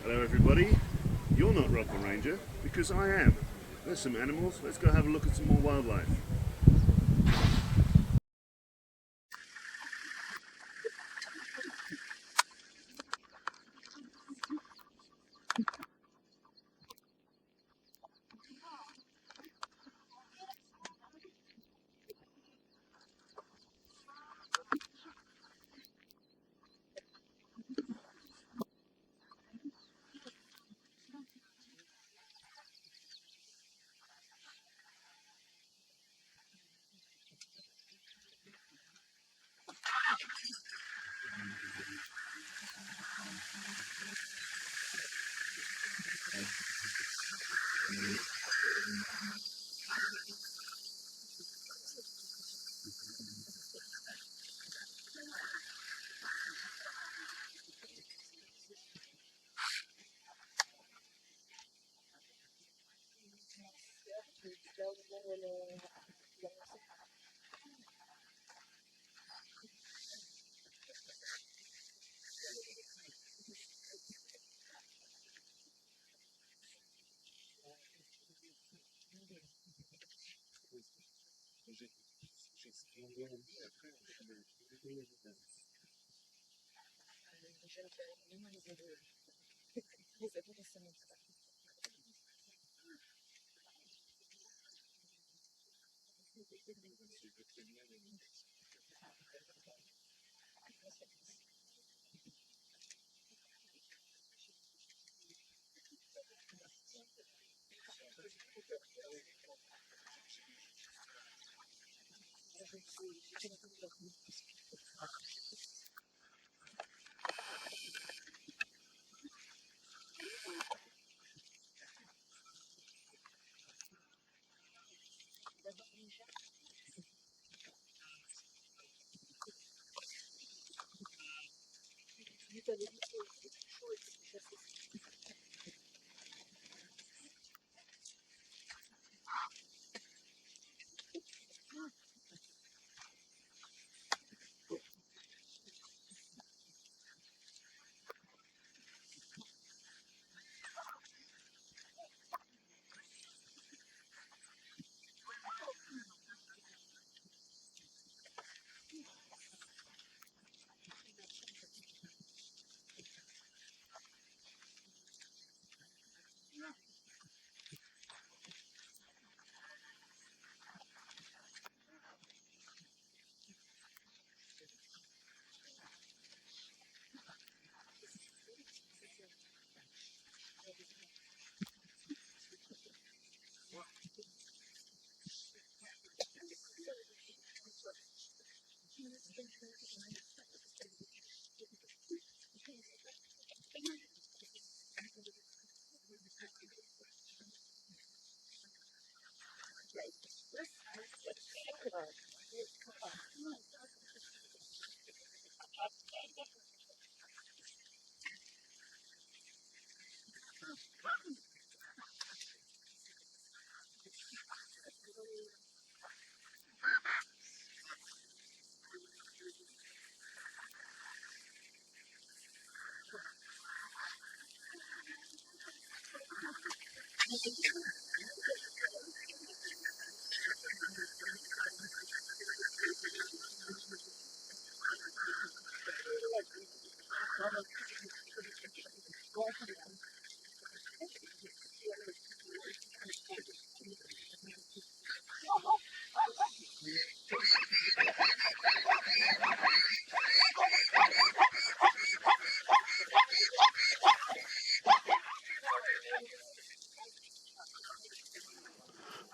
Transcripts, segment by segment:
Hello everybody, you're not Rock and Ranger, because I am. There's some animals, let's go have a look at some more wildlife.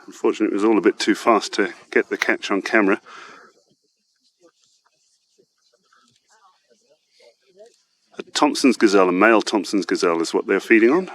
Unfortunately, it was all a bit too fast to get the catch on camera. Tompson's gazelle, a male Tompson's gazelle, is what they're feeding on.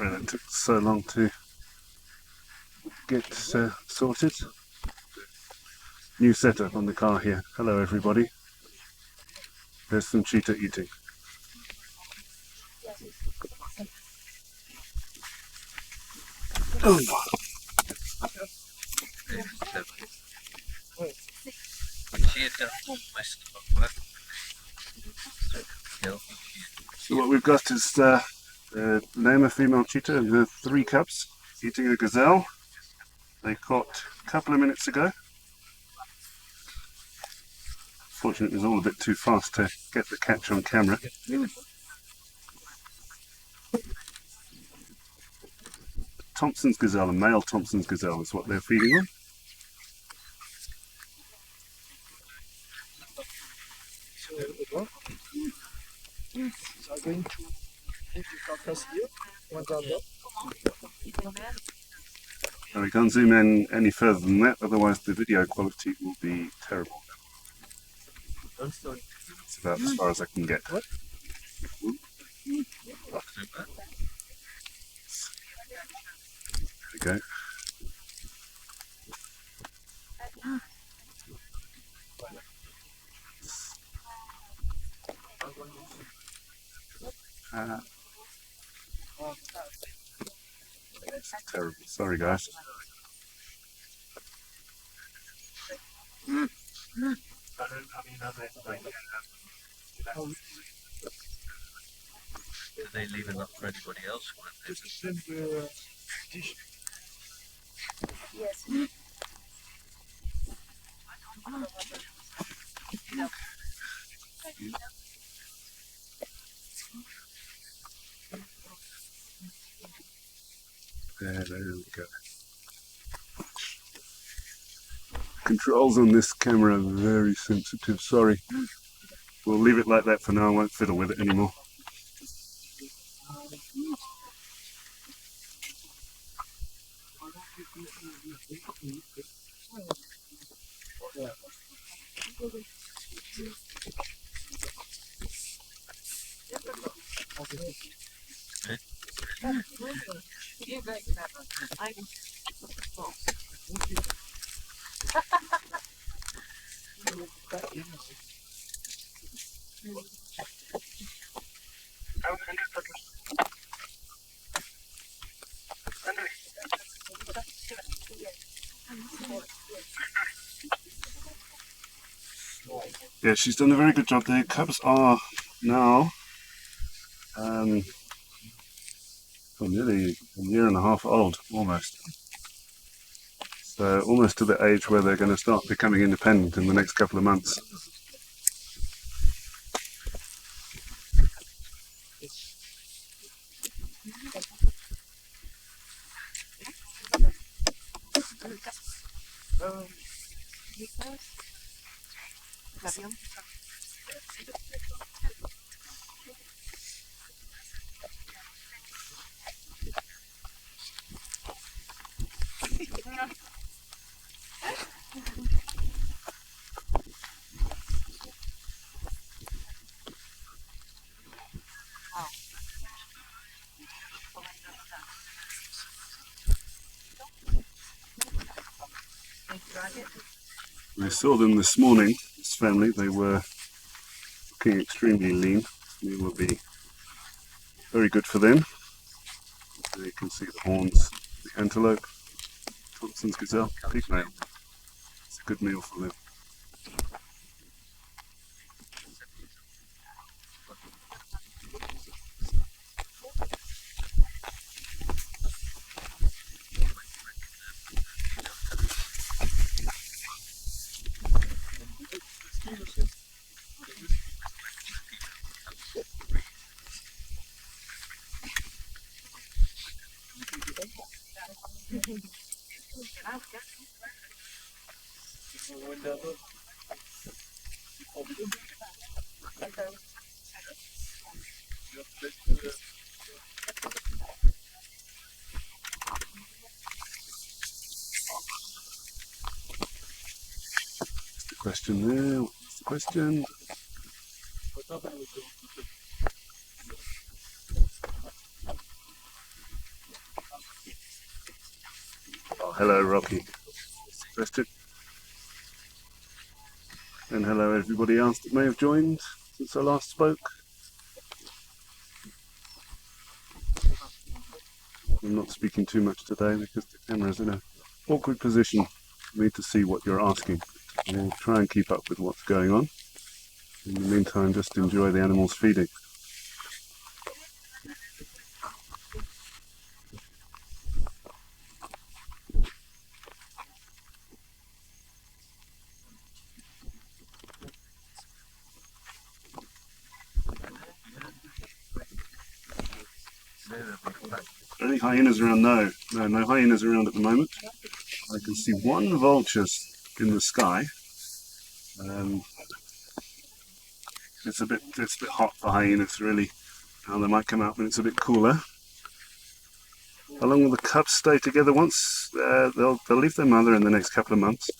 Sorry that took so long to get sorted. New setup on the car here. Hello everybody. There's some cheetah eating. Oh. So what we've got is Neema female cheetah and her 3 cubs eating a gazelle they caught a couple of minutes ago. Fortunately, it was all a bit too fast to get the catch on camera. Tompson's gazelle, a male Tompson's gazelle, is what they're feeding on. So I'm going to leave the carcass here. Now we can't zoom in any further than that, otherwise the video quality will be terrible. It's about as far as I can get. There we go. It's terrible. Sorry, guys. Do they leave enough for anybody else? Yes. There we go. Controls on this camera are very sensitive, sorry. We'll leave it like that for now, I won't fiddle with it anymore. Yeah, she's done a very good job. The cubs are now nearly a year and a half old, almost. So almost to the age where they're going to start becoming independent in the next couple of months. I saw them this morning, this family. They were looking extremely lean. It will be very good for them. There you can see the horns, the antelope, Tompson's gazelle, pig male. It's a good meal for them. Question there. What's the question? Oh, hello, Rocky. Question. And hello, everybody else that may have joined since I last spoke. I'm not speaking too much today because the camera's in an awkward position for me to see what you're asking. I'll try and keep up with what's going on. In the meantime, just enjoy the animals feeding. Any hyenas around? No, no hyenas around at the moment. I can see one vulture in the sky. It's a bit hot for hyenas, really. They might come out when it's a bit cooler. How long will the cubs stay together? Once they'll leave their mother in the next couple of months.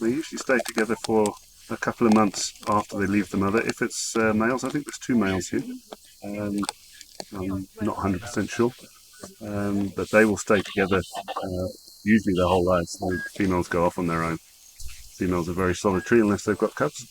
They usually stay together for a couple of months after they leave the mother. If it's males, I think there's 2 males here. I'm not 100% sure, but they will stay together usually their whole lives. The females go off on their own. Females are very solitary unless they've got cubs.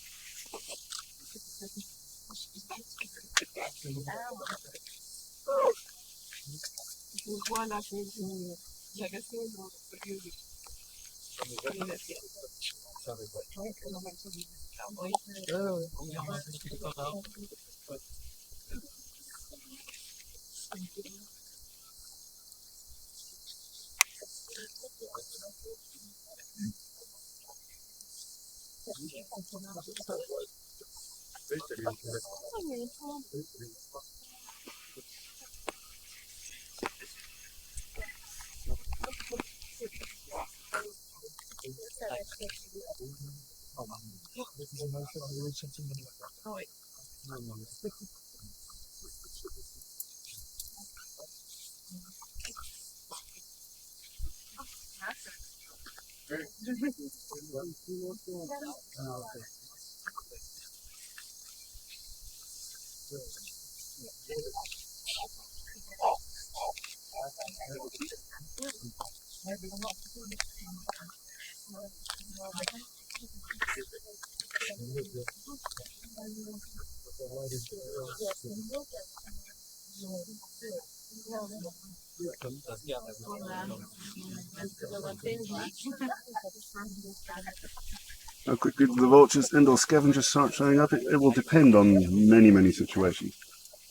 How quickly do the vultures and or scavengers start showing up? It will depend on many situations.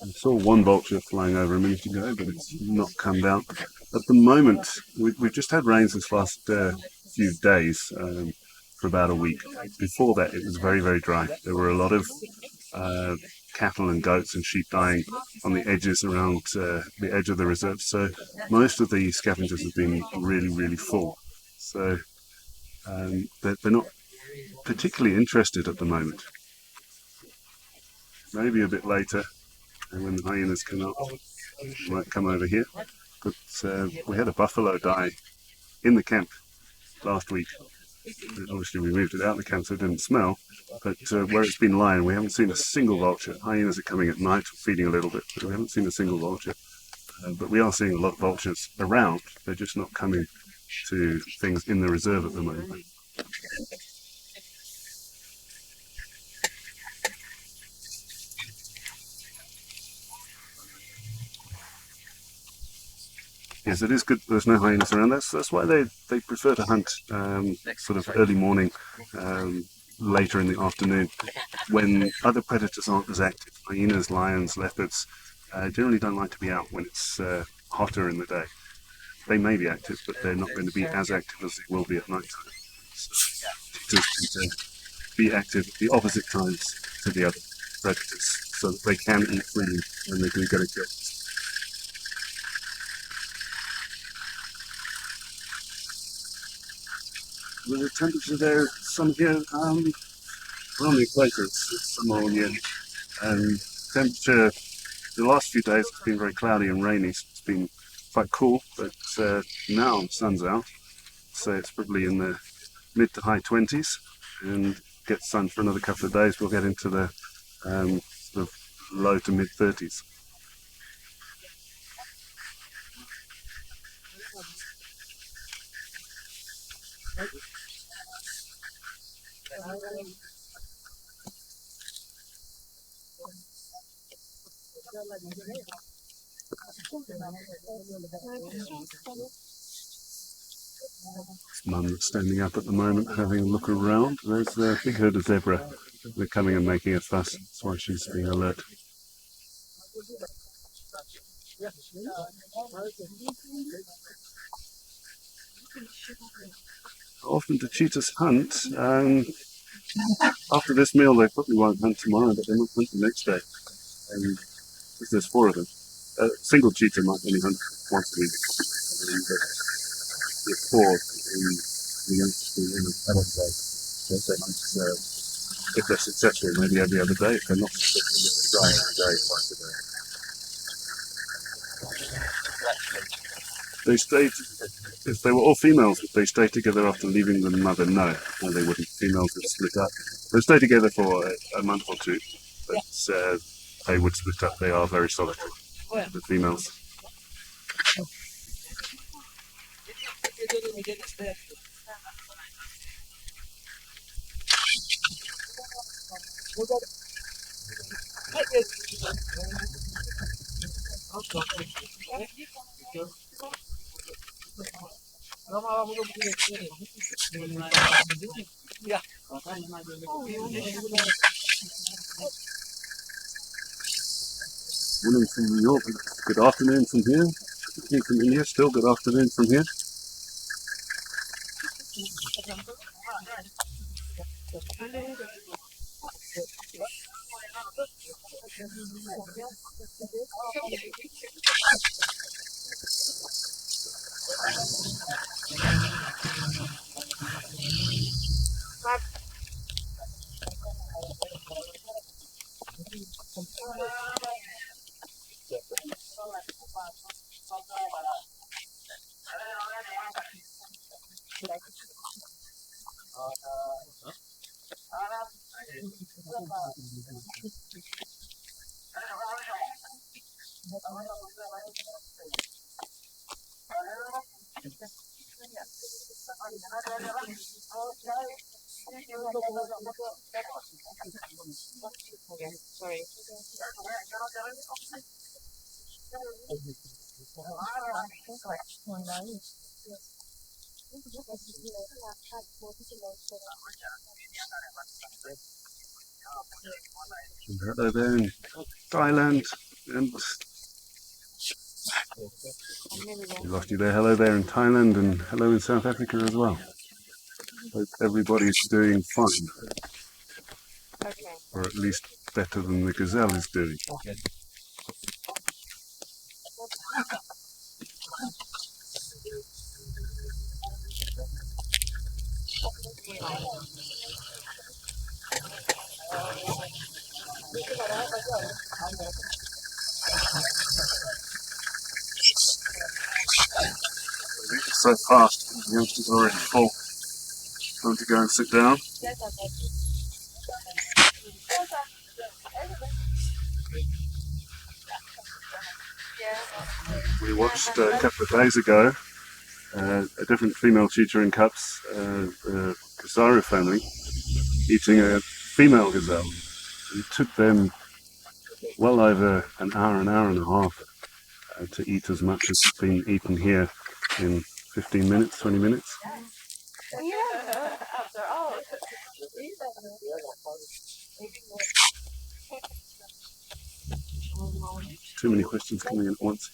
I saw one vulture flying over a minute ago, but it's not come down. At the moment, we've just had rains this last few days for about a week. Before that, it was very dry. There were a lot of cattle and goats and sheep dying on the edges around the edge of the reserve. So most of the scavengers have been really full. So they're not particularly interested at the moment. Maybe a bit later, and when the hyenas come up, they might come over here. But we had a buffalo die in the camp last week. Obviously, we moved it out of the camp so it didn't smell, but where it's been lying, we haven't seen a single vulture. Hyenas are coming at night, feeding a little bit, but we haven't seen a single vulture. But we are seeing a lot of vultures around. They're just not coming to things in the reserve at the moment. Yes, it is good there's no hyenas around. That's why they prefer to hunt sort of early morning, later in the afternoon, when other predators aren't as active. Hyenas, lions, leopards generally don't like to be out when it's hotter in the day. They may be active, but they're not going to be as active as they will be at night time. So cheetahs tend to be active at the opposite times to the other predators, so that they can eat freely when they do get a kill. The temperature there, some here, we're on the equator, it's summer all year, and temperature the last few days it's been very cloudy and rainy, so it's been quite cool, but now the sun's out, so it's probably in the mid to high 20s, and get sun for another couple of days, we'll get into the sort of low to mid 30s. Mum standing up at the moment, having a look around. There's a big herd of zebra. They're coming and making a fuss. That's why she's being alert. Often do cheetahs hunt? After this meal, they probably won't hunt tomorrow, but they might hunt the next day. Because there's 4 of them. A single cheetah might only hunt once a week. But the 4 the youngsters in the adult day. They might, if they're successful, maybe every other day. If they're not successful, they try every day, twice a day. They stayed, if they were all females, would they stay together after leaving the mother? No, no, they wouldn't. Females would split up. They'll stay together for a month or two, but they would split up. They are very solitary, the females. Morning from New York. Good afternoon from here. Evening from India. Still good afternoon from here. Sorry. Hello there in Thailand, and we lost you there. Hello there in Thailand, and hello in South Africa as well. Hope everybody's doing fine, Okay. or at least better than the gazelle is doing. So fast, the youngsters are already full. Time to go and sit down. We watched a couple of days ago a different female cheetah in cups, the gazelle family, eating a female gazelle. It took them well over an hour and a half to eat as much as has been eaten here in 15 minutes, 20 minutes. Too many questions coming in at once.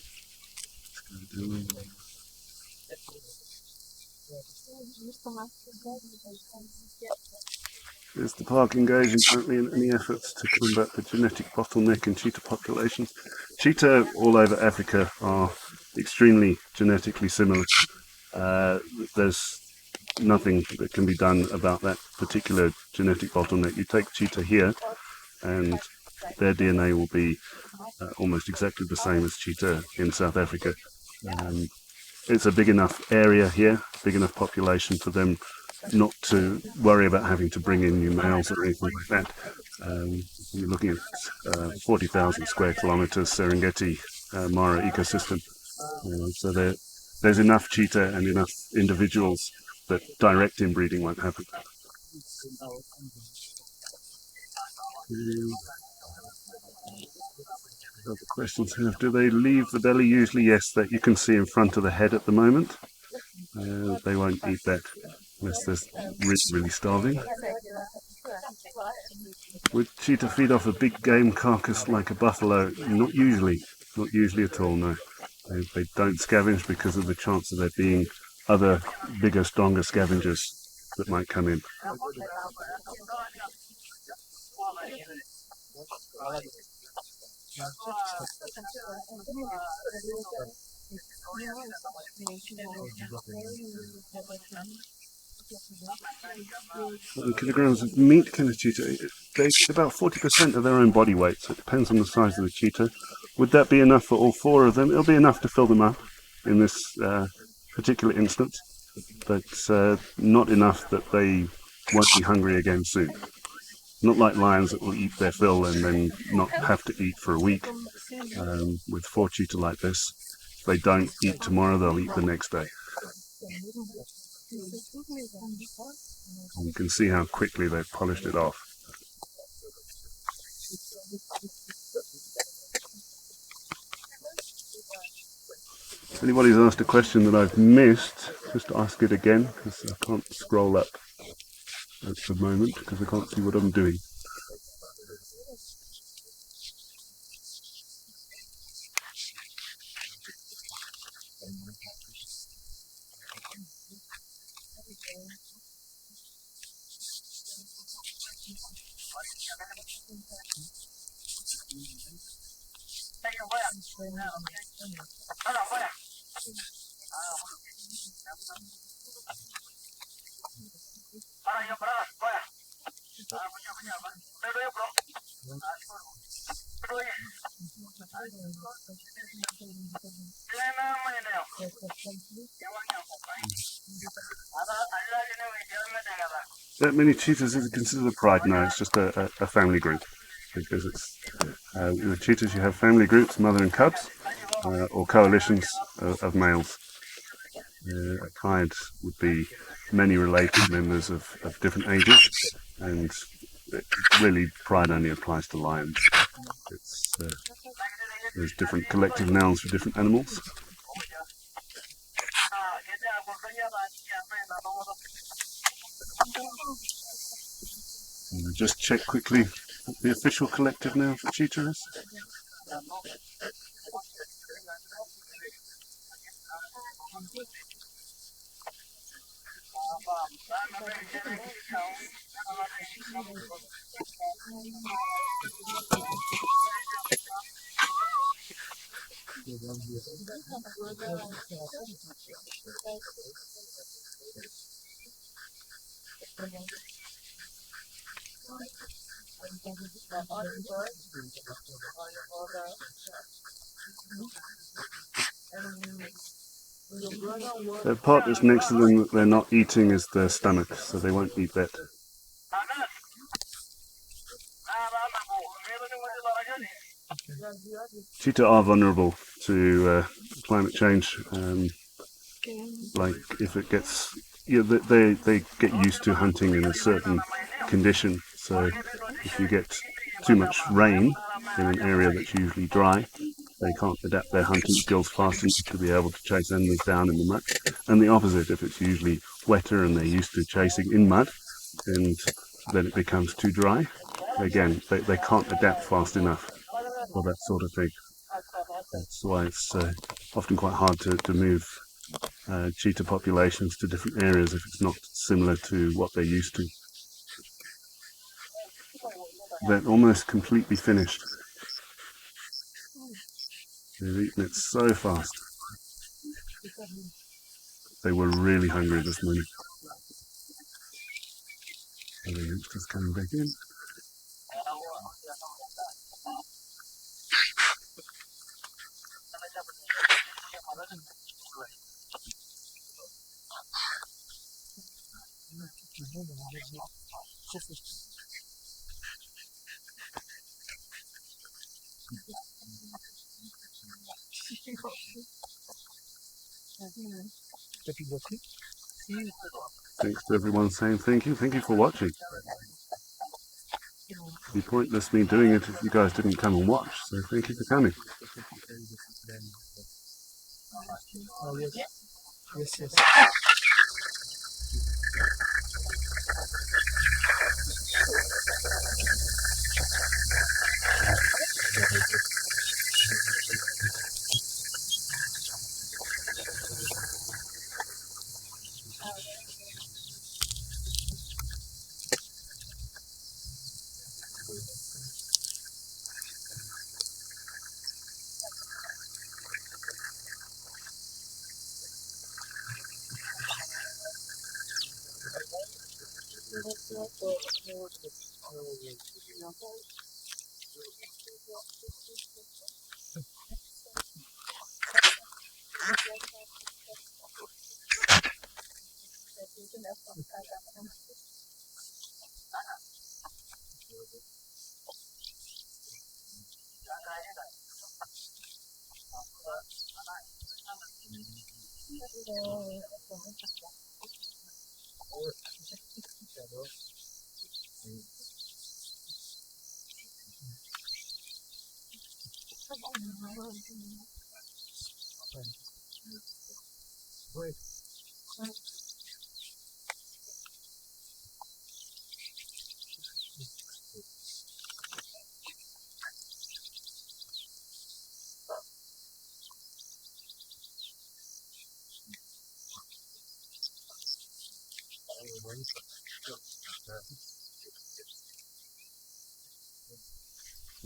Is the park engaging currently in any efforts to combat the genetic bottleneck in cheetah populations? Cheetah all over Africa are extremely genetically similar. There's nothing that can be done about that particular genetic bottleneck. You take cheetah here and their DNA will be almost exactly the same as cheetah in South Africa. It's a big enough area here, big enough population for them not to worry about having to bring in new males or anything like that. You're looking at 40,000 square kilometers Serengeti Mara ecosystem. So there's enough cheetah and enough individuals that direct inbreeding won't happen. Other questions have, do they leave the belly? Usually yes, that you can see in front of the head at the moment. They won't eat that unless they're really starving. Would cheetah feed off a big game carcass like a buffalo? Not usually at all, no. They don't scavenge because of the chance of there being other bigger, stronger scavengers that might come in. Kilograms of meat can a cheetah? They eat about 40% of their own body weight, so it depends on the size of the cheetah. Would that be enough for all four of them? It'll be enough to fill them up in this particular instance, but not enough that they won't be hungry again soon. Not like lions that will eat their fill and then not have to eat for a week. With 4 cheetah like this, if they don't eat tomorrow, they'll eat the next day. And you can see how quickly they've polished it off. If anybody's asked a question that I've missed, just ask it again, because I can't scroll up at the moment because I can't see what I'm doing. That many cheetahs is considered a pride? No, it's just a family group. Because it's with cheetahs you have family groups, mother and cubs, or coalitions of males. A pride would be many related members of different ages, and really pride only applies to lions. There's different collective nouns for different animals. And just check quickly what the official collective noun for cheetah is. The part that's next to them that they're not eating is their stomach, so they won't eat that. Cheetah are vulnerable to climate change. Like if it gets, they get used to hunting in a certain condition. So if you get too much rain in an area that's usually dry, they can't adapt their hunting skills fast enough to be able to chase enemies down in the mud. And the opposite, if it's usually wetter and they're used to chasing in mud, and then it becomes too dry, again, they can't adapt fast enough for that sort of thing. That's why it's often quite hard to move cheetah populations to different areas if it's not similar to what they're used to. They're almost completely finished. They've eaten it so fast. They were really hungry this morning. And the youngsters coming back in. Thanks to everyone saying thank you. Thank you for watching. It'd be pointless me doing it if you guys didn't come and watch, so thank you for coming. Oh, yes. Yes, yes.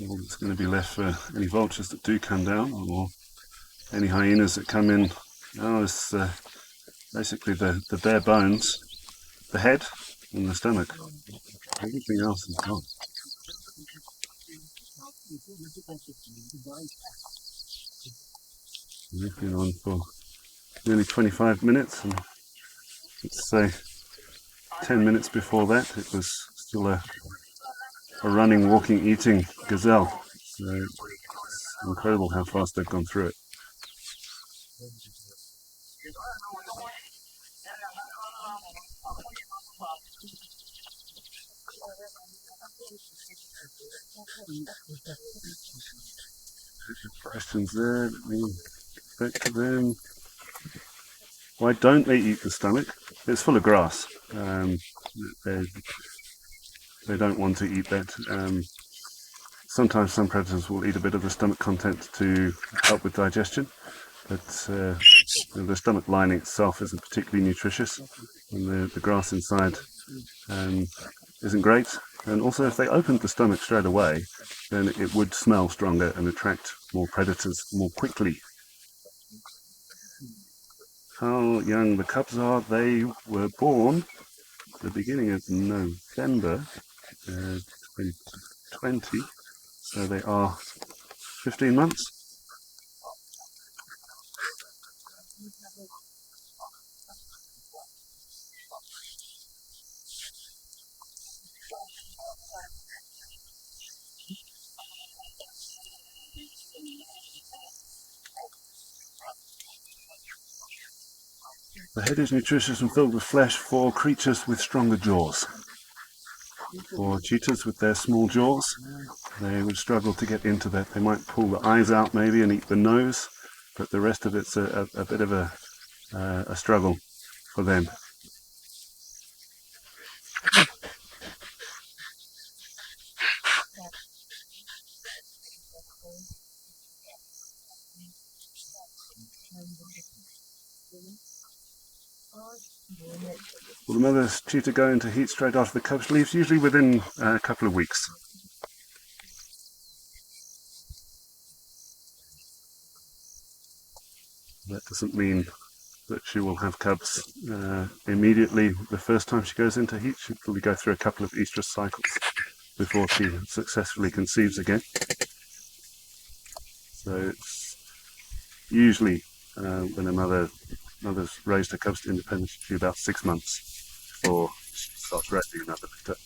All that's going to be left for any vultures that do come down, or any hyenas that come in, is basically the bare bones, the head and the stomach. Everything else is gone. We've been on for nearly 25 minutes, and let's say 10 minutes before that it was still a running, walking, eating gazelle. So it's incredible how fast they've gone through it. Questions there, let me get back to them. Why don't they eat the stomach? It's full of grass. They don't want to eat that. Sometimes some predators will eat a bit of the stomach content to help with digestion, but the stomach lining itself isn't particularly nutritious, and the grass inside isn't great. And also, if they opened the stomach straight away, then it would smell stronger and attract more predators more quickly. How young the cubs are? They were born the beginning of November 2020, so they are 15 months. The head is nutritious and filled with flesh for creatures with stronger jaws. For cheetahs with their small jaws, they would struggle to get into that. They might pull the eyes out maybe and eat the nose, but the rest of it's a bit of a struggle for them. Well, the mother cheetah go into heat straight after the cubs leaves, usually within a couple of weeks. That doesn't mean that she will have cubs immediately the first time she goes into heat. She'll probably go through a couple of estrus cycles before she successfully conceives again. So it's usually when a mother's raised her cubs to independence, she'll be about 6 months before she starts raising another litter.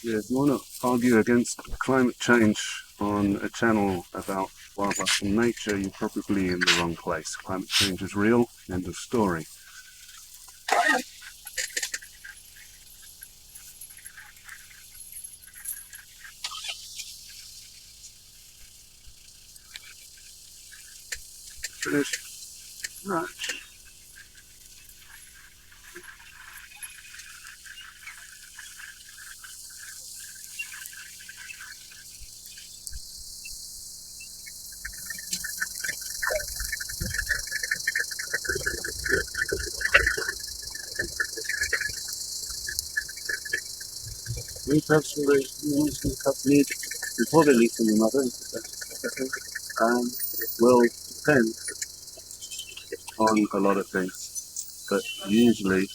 Yeah, if you want to argue against climate change on a channel about wildlife and nature, you're probably in the wrong place. Climate change is real, end of story. Finish. Right. We cubs will usually cubs need before they leave from the mother, it will depend on a lot of things, but usually,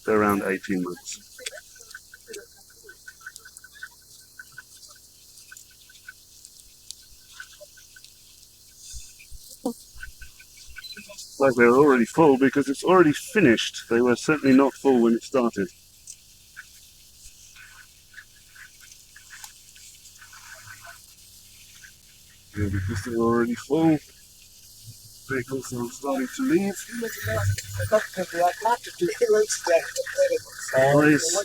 they're around 18 months. It's like they're already full because it's already finished. They were certainly not full when it started. Yeah, because they're already full, vehicles are starting to leave. Noise.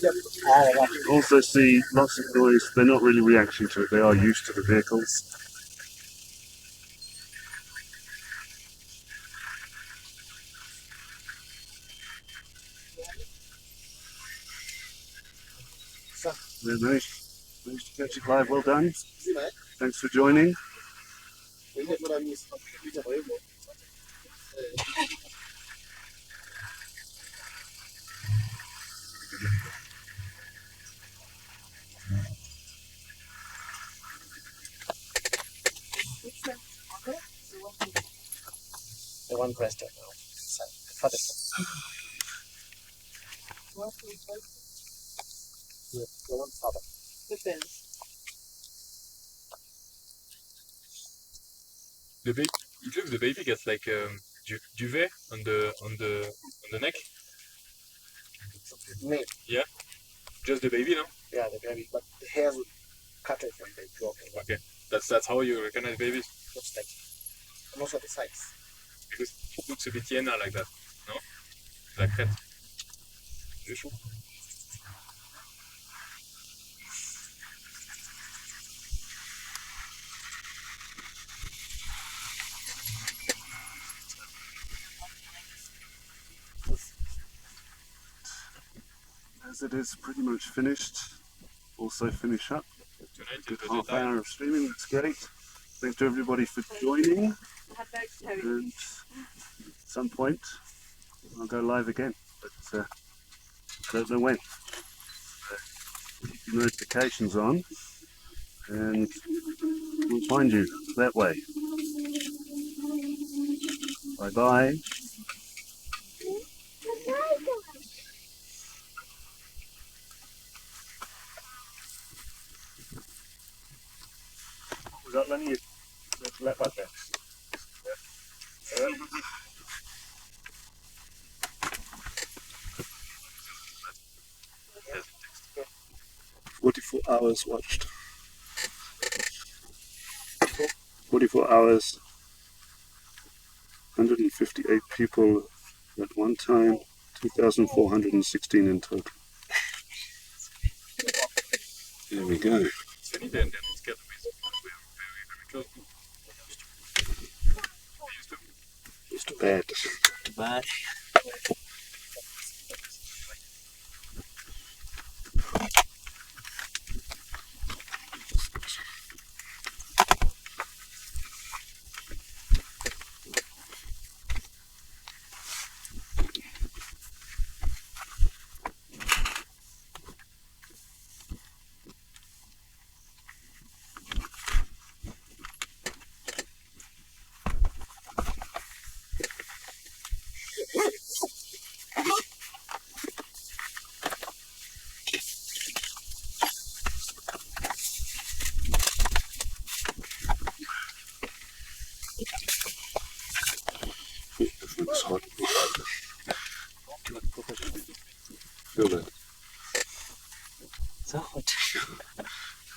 Also see lots of noise. They're not really reacting to it. They are used to the vehicles. They're nice. Nice to catch it live. Well done. Thanks for joining. The one question now. The one father. The baby, it looks the baby gets like duvet on the neck. Me. Yeah, just the baby, no? Yeah, the baby, but the hair will cut it when they grow. Okay, that's how you recognize babies, Looks like most of the size. because it looks a bit hyena like that, no? Like that. You sure? As it is pretty much finished, also finish up. Tonight Good is half the time. hour of streaming, that's great. Thanks to everybody for joining. And at some point I'll go live again, but I don't know when. So keep your notifications on and we'll find you that way. Bye bye. Was that Lenny? Let back there. 44 hours watched. 44 hours, 158 people at one time, 2,416 in total. There we go. It's funny then it's got with because we are very, very close to. It's too bad. Too bad. It's hot. Feel that. So hot.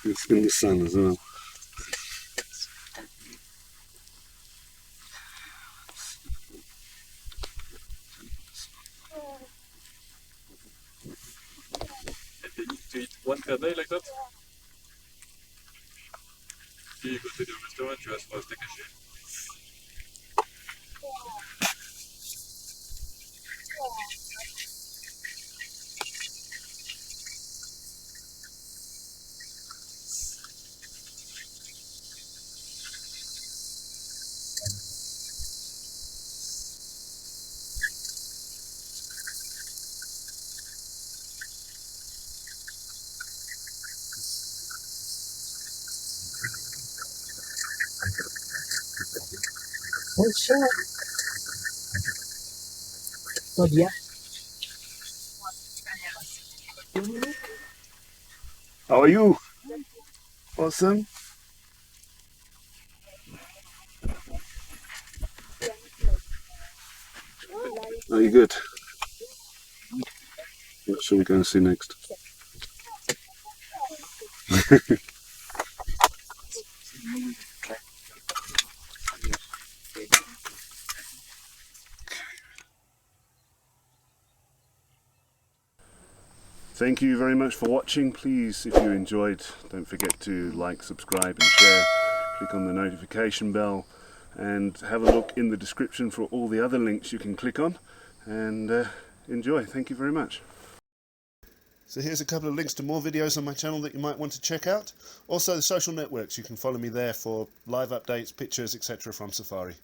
It's in the sun as well. And they used to eat one per day like that. You go to the restaurant, you ask for a steak and shake. Oh, sure. So, yeah. How are you? Awesome. Are you good? What shall we go and see next? Thank you very much for watching. Please, if you enjoyed, don't forget to like, subscribe and share. Click on the notification bell and have a look in the description for all the other links you can click on, and enjoy. Thank you very much. So here's a couple of links to more videos on my channel that you might want to check out. Also the social networks, you can follow me there for live updates, pictures, etc. from Safari.